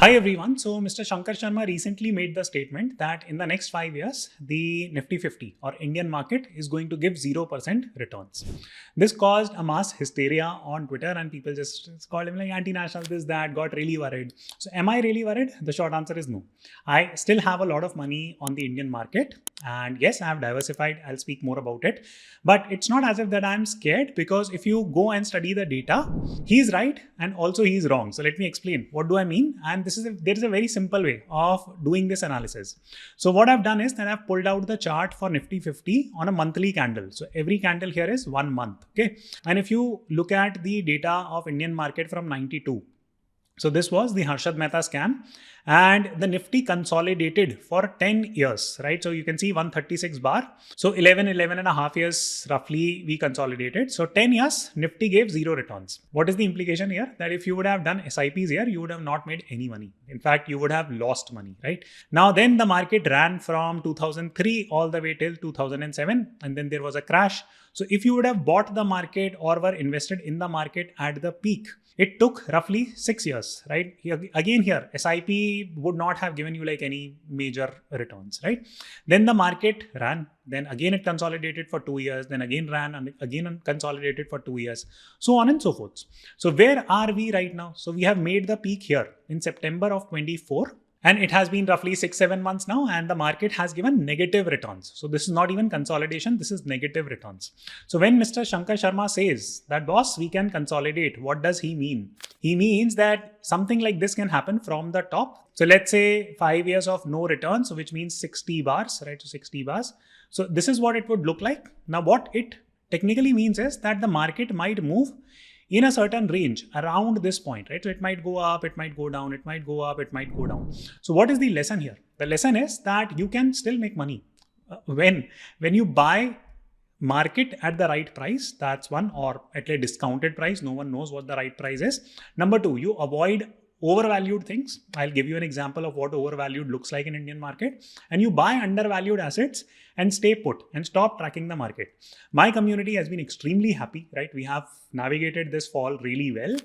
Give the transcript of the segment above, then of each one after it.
Hi everyone. So Mr. Shankar Sharma recently made the statement that in the next 5 years, the Nifty 50 or Indian market is going to give 0% returns. This caused a mass hysteria on Twitter and people just called him like anti-national, this, that, got really worried. So am I really worried? The short answer is no. I still have a lot of money on the Indian market. And yes, I have diversified. I'll speak more about it. But it's not as if that I'm scared, because if you go and study the data, he's right and also he's wrong. So let me explain. What do I mean? And there is a very simple way of doing this analysis. So what I've done is that I've pulled out the chart for Nifty 50 on a monthly candle. So every candle here is 1 month. Okay. And if you look at the data of Indian market from 92, so this was the Harshad Mehta scam, and the Nifty consolidated for 10 years, right? So you can see 136 bar. So 11 and a half years roughly we consolidated. So 10 years, Nifty gave 0 returns. What is the implication here? That if you would have done SIPs here, you would have not made any money. In fact, you would have lost money, right? Now then the market ran from 2003 all the way till 2007, and then there was a crash. So if you would have bought the market or were invested in the market at the peak, it took roughly 6 years, right? Again here, SIP would not have given you like any major returns, right? Then the market ran, then again it consolidated for 2 years, then again ran and again consolidated for 2 years, so on and so forth. So where are we right now? So we have made the peak here in September of 24. And it has been roughly 6-7 months now, and the market has given negative returns. So this is not even consolidation, this is negative returns. So when Mr. Shankar Sharma says that, boss, we can consolidate, what does he mean? He means that something like this can happen from the top. So let's say 5 years of no returns, which means 60 bars, right? So 60 bars. So this is what it would look like. Now what it technically means is that the market might move in a certain range around this point, right? So it might go up, it might go down, it might go up, it might go down. So what is the lesson here? The lesson is that you can still make money when you buy market at the right price. That's one, or at a discounted price. No one knows what the right price is. Number two, you avoid overvalued things. I'll give you an example of what overvalued looks like in Indian market. And you buy undervalued assets and stay put and stop tracking the market. My community has been extremely happy, right? We have navigated this fall really well.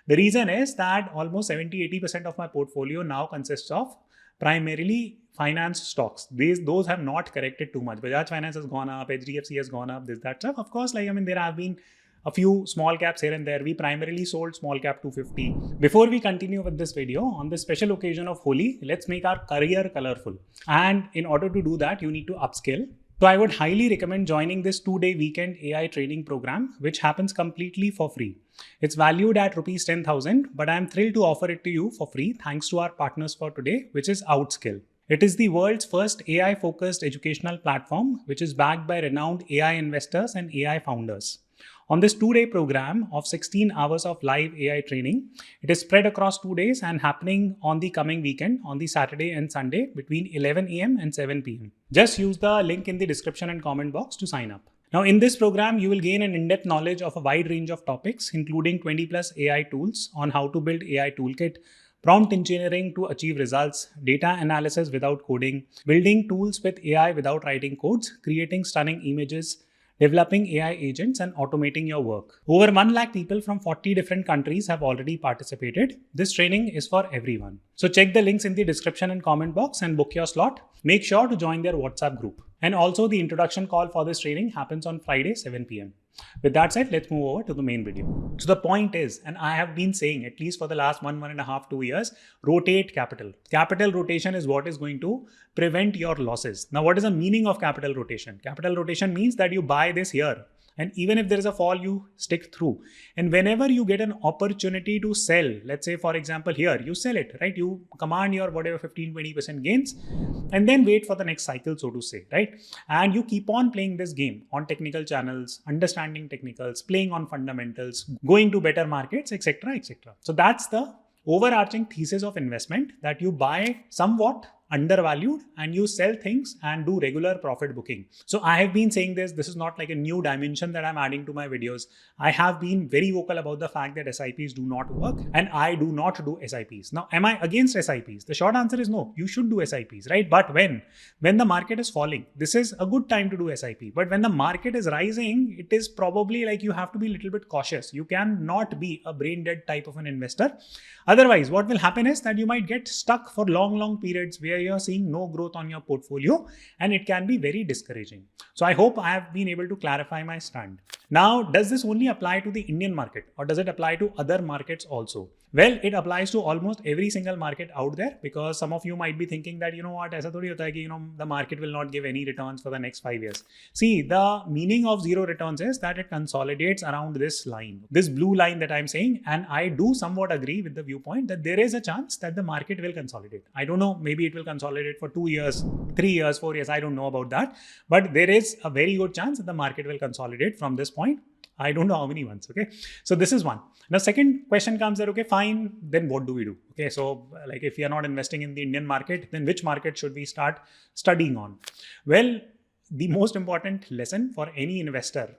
The reason is that almost 70-80% of my portfolio now consists of primarily finance stocks. Those have not corrected too much. Bajaj Finance has gone up, HDFC has gone up, this, that stuff. Of course, there have been a few small caps here and there. We primarily sold small cap 250. Before we continue with this video, on this special occasion of Holi, let's make our career colorful. And in order to do that, you need to upskill. So I would highly recommend joining this 2-day weekend AI training program, which happens completely for free. It's valued at rupees 10,000, but I'm thrilled to offer it to you for free thanks to our partners for today, which is Outskill. It is the world's first AI-focused educational platform, which is backed by renowned AI investors and AI founders. On this 2-day program of 16 hours of live AI training, it is spread across 2 days and happening on the coming weekend on the Saturday and Sunday between 11 a.m. and 7 p.m. Just use the link in the description and comment box to sign up. Now in this program, you will gain an in-depth knowledge of a wide range of topics, including 20+ AI tools on how to build AI toolkit, prompt engineering to achieve results, data analysis without coding, building tools with AI without writing codes, creating stunning images, developing AI agents, and automating your work. Over 1 lakh people from 40 different countries have already participated. This training is for everyone. So check the links in the description and comment box and book your slot. Make sure to join their WhatsApp group. And also the introduction call for this training happens on Friday, 7 p.m. With that said, let's move over to the main video. So the point is, and I have been saying at least for the last 1.5, 2 years, rotate capital. Capital rotation is what is going to prevent your losses. Now, what is the meaning of capital rotation? Capital rotation means that you buy this here, and even if there is a fall, you stick through. And whenever you get an opportunity to sell, let's say, for example, here, you sell it, right? You command your whatever 15-20% gains and then wait for the next cycle, so to say, right? And you keep on playing this game on technical channels, understanding technicals, playing on fundamentals, going to better markets, etc., etc. So that's the overarching thesis of investment, that you buy somewhat undervalued and you sell things and do regular profit booking. So I have been saying this is not like a new dimension that I'm adding to my videos. I have been very vocal about the fact that SIPs do not work and I do not do SIPs. Now, am I against SIPs? The short answer is no, you should do SIPs, right? But when the market is falling, this is a good time to do SIP. But when the market is rising, it is probably like you have to be a little bit cautious. You cannot be a brain dead type of an investor. Otherwise, what will happen is that you might get stuck for long periods where you're seeing no growth on your portfolio, and it can be very discouraging. So I hope I have been able to clarify my stand. Now, does this only apply to the Indian market or does it apply to other markets also? Well, it applies to almost every single market out there, because some of you might be thinking that, you know what, aisa thodi hota hai ki, the market will not give any returns for the next 5 years. See, the meaning of zero returns is that it consolidates around this line, this blue line that I'm saying. And I do somewhat agree with the viewpoint that there is a chance that the market will consolidate. I don't know, maybe it will consolidate for 2 years, 3 years, 4 years. I don't know about that. But there is a very good chance that the market will consolidate from this point. I don't know how many months. Okay. So this is one. Now, second question comes that, okay, fine. Then what do we do? Okay. So like if we are not investing in the Indian market, then which market should we start studying on? Well, the most important lesson for any investor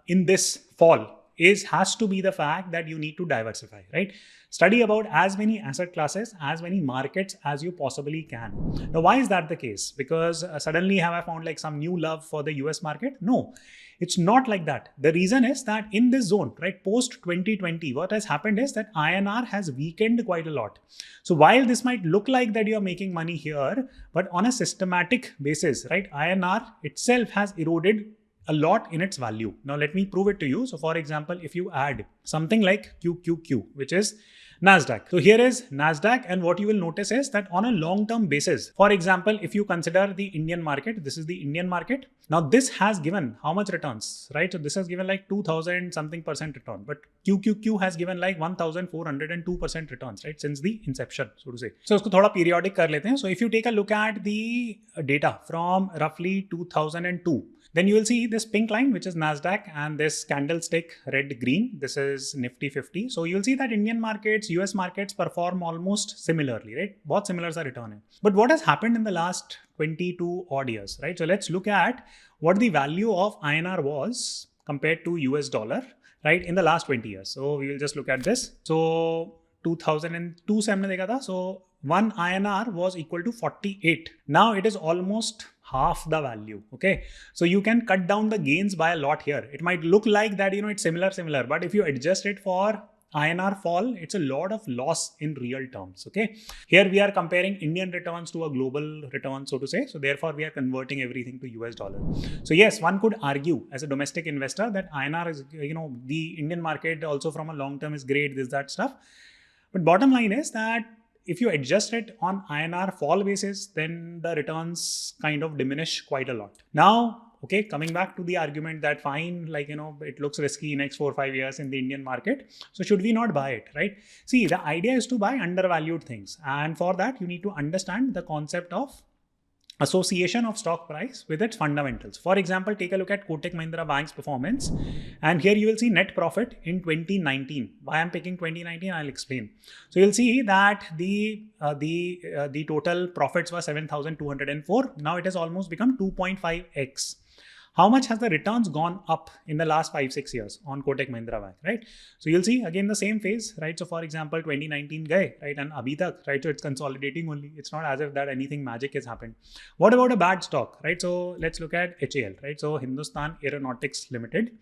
in this fall has to be the fact that you need to diversify, right? Study about as many asset classes, as many markets as you possibly can. Now, why is that the case? Because suddenly have I found like some new love for the US market? No, it's not like that. The reason is that in this zone, right, post 2020, what has happened is that INR has weakened quite a lot. So while this might look like that you're making money here, but on a systematic basis, right, INR itself has eroded a lot in its value. Now, let me prove it to you. So for example, if you add something like QQQ, which is NASDAQ. So here is NASDAQ, and what you will notice is that on a long-term basis, for example, if you consider the Indian market, this is the Indian market. Now this has given how much returns, right? So this has given like 2000 something percent return, but QQQ has given like 1402% returns, right? Since the inception, so to say. So usko thoda periodic kar lete hain. So if you take a look at the data from roughly 2002, then you will see this pink line, which is NASDAQ, and this candlestick red green. This is Nifty 50. So you'll see that Indian markets, US markets perform almost similarly, right? Bahut similar sa return hai. But what has happened in the last 22 odd years, right? So let's look at what the value of INR was compared to US dollar, right, in the last 20 years. So we will just look at this. So 2002 se humne dekha tha. So 1 INR was equal to 48. Now it is almost half the value. Okay. So you can cut down the gains by a lot here. It might look like that, it's similar, but if you adjust it for INR fall, it's a lot of loss in real terms. Okay. Here we are comparing Indian returns to a global return, so to say. So therefore we are converting everything to US dollar. So yes, one could argue as a domestic investor that INR is, the Indian market also from a long term is great, this, that stuff. But bottom line is that if you adjust it on INR fall basis, then the returns kind of diminish quite a lot. Now, okay, coming back to the argument that fine, like, it looks risky next 4 or 5 years in the Indian market. So should we not buy it, right? See, the idea is to buy undervalued things. And for that, you need to understand the concept of association of stock price with its fundamentals. For example, take a look at Kotak Mahindra Bank's performance, and here you will see net profit in 2019. Why I'm picking 2019, I'll explain. So you'll see that the total profits were 7,204. Now it has almost become 2.5x. How much has the returns gone up in the last 5-6 years on Kotak Mahindra Bank, right? So you'll see again the same phase, right? So for example, 2019 gaye, right? And abhi tak, right? So it's consolidating only. It's not as if that anything magic has happened. What about a bad stock, right? So let's look at HAL, right? So Hindustan Aeronautics Limited.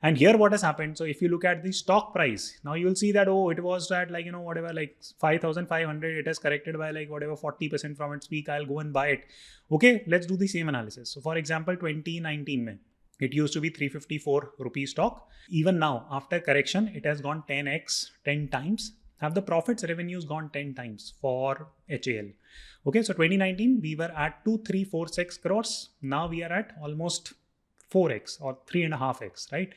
And here what has happened? So if you look at the stock price, now you will see that, it was at like, whatever, like 5,500, it has corrected by like whatever 40% from its peak. I'll go and buy it. Okay, let's do the same analysis. So for example, 2019, it used to be 354 rupee stock. Even now, after correction, it has gone 10x, 10 times. Have the profits revenues gone 10 times for HAL? Okay, so 2019, we were at 2346 crores. Now we are at almost 4x or 3.5x, right?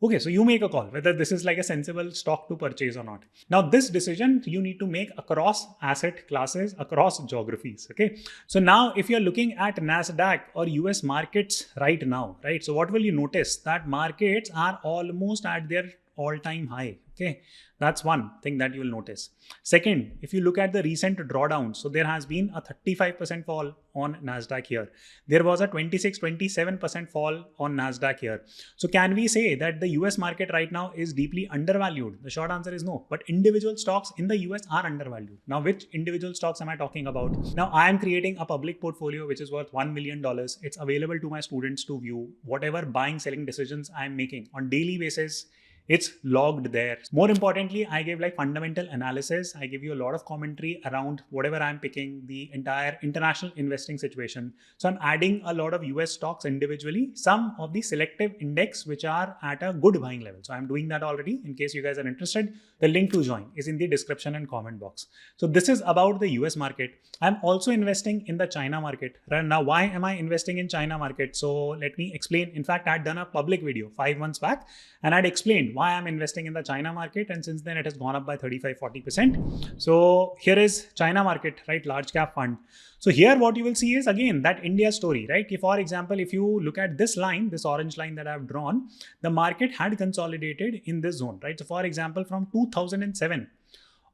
Okay, so you make a call whether this is like a sensible stock to purchase or not. Now, this decision you need to make across asset classes, across geographies. Okay, so now if you're looking at NASDAQ or US markets right now, right? So what will you notice? That markets are almost at their all-time high. Okay, that's one thing that you will notice. Second, if you look at the recent drawdown, so there has been a 35% fall on Nasdaq here. There was a 26-27% fall on Nasdaq here. So can we say that the US market right now is deeply undervalued? The short answer is no. But individual stocks in the US are undervalued. Now, which individual stocks am I talking about? Now, I am creating a public portfolio which is worth $1 million. It's available to my students to view. Whatever buying, selling decisions I am making on daily basis, it's logged there. More importantly, I give like fundamental analysis. I give you a lot of commentary around whatever I'm picking, the entire international investing situation. So I'm adding a lot of US stocks individually, some of the selective index which are at a good buying level. So I'm doing that already. In case you guys are interested, the link to join is in the description and comment box. So this is about the US market. I'm also investing in the China market. Right now, why am I investing in China market? So let me explain. In fact, I had done a public video 5 months back and I'd explained why I'm investing in the China market, and since then it has gone up by 35-40%. So here is China market, right? Large cap fund. So here what you will see is again that India story, right? For example, if you look at this line, this orange line that I've drawn, the market had consolidated in this zone, right? So for example, from 2007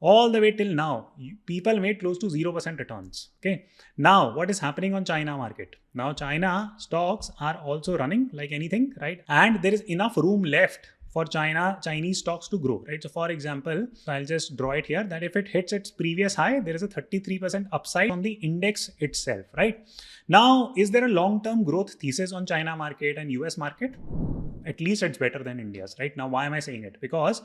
all the way till now, people made close to 0% returns. Okay. Now, what is happening on China market? Now, China stocks are also running like anything, right? And there is enough room left for Chinese stocks to grow, right? So for example, I'll just draw it here that if it hits its previous high, there is a 33% upside on the index itself, right? Now, is there a long-term growth thesis on China market and US market? At least it's better than India's, right? Now, why am I saying it? Because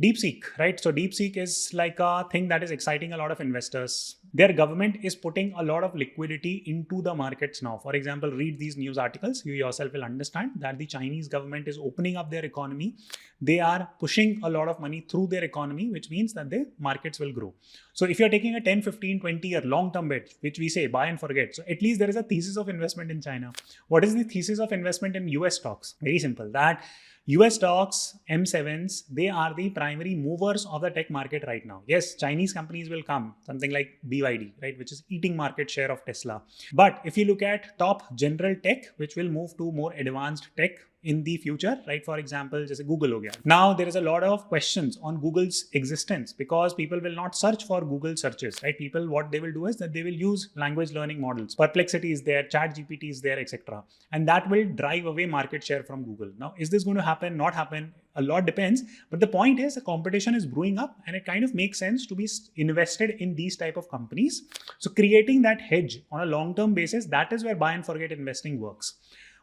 DeepSeek, right? So DeepSeek is like a thing that is exciting a lot of investors. Their government is putting a lot of liquidity into the markets now. For example, read these news articles. You yourself will understand that the Chinese government is opening up their economy. They are pushing a lot of money through their economy, which means that the markets will grow. So if you're taking a 10, 15, 20 year long-term bet, which we say buy and forget. So at least there is a thesis of investment in China. What is the thesis of investment in US stocks? Very simple. That US stocks, M7s, they are the primary movers of the tech market right now. Yes, Chinese companies will come, something like BYD, right, which is eating market share of Tesla. But if you look at top general tech, which will move to more advanced tech in the future, right? For example, just Google ho gaya. Now there is a lot of questions on Google's existence because people will not search for Google searches, right? People, what they will do is that they will use language learning models. Perplexity is there, ChatGPT is there, etc. And that will drive away market share from Google. Now, is this going to happen? Not happen? A lot depends. But the point is the competition is brewing up and it kind of makes sense to be invested in these type of companies. So creating that hedge on a long-term basis, that is where buy and forget investing works.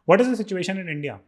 What is the situation in India?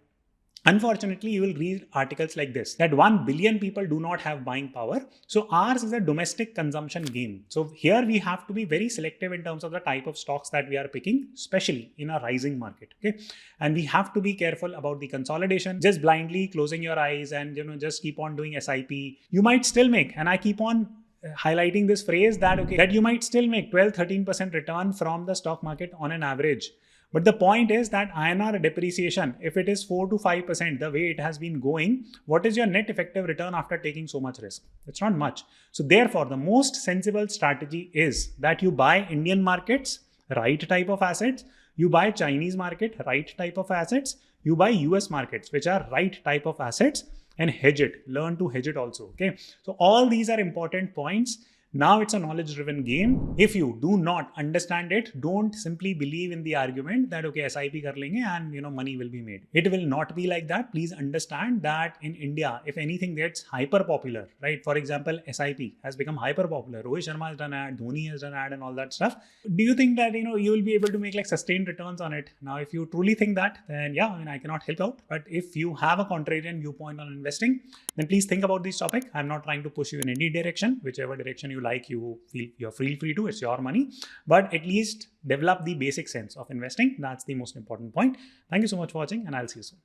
Unfortunately, you will read articles like this, that 1 billion people do not have buying power. So ours is a domestic consumption game. So here we have to be very selective in terms of the type of stocks that we are picking, especially in a rising market. Okay. And we have to be careful about the consolidation. Just blindly closing your eyes and just keep on doing SIP. You might still make, and I keep on highlighting this phrase that, okay, that you might still make 12-13% return from the stock market on an average. But the point is that INR depreciation, if it is 4 to 5%, the way it has been going, what is your net effective return after taking so much risk? It's not much. So therefore, the most sensible strategy is that you buy Indian markets, right type of assets, you buy Chinese market, right type of assets, you buy US markets, which are right type of assets, and hedge it. Learn to hedge it also. Okay. So all these are important points. Now it's a knowledge-driven game. If you do not understand it, don't simply believe in the argument that, okay, SIP kar lenge and money will be made. It will not be like that. Please understand that in India, if anything gets hyper popular, right? For example, SIP has become hyper popular. Rohit Sharma has done ad, Dhoni has done ad and all that stuff. Do you think that, you will be able to make like sustained returns on it? Now, if you truly think that, then yeah, I cannot help out. But if you have a contrarian viewpoint on investing, then please think about this topic. I'm not trying to push you in any direction, whichever direction you like, you feel you're free to, it's your money, but at least develop the basic sense of investing. That's the most important point. Thank you so much for watching and I'll see you soon.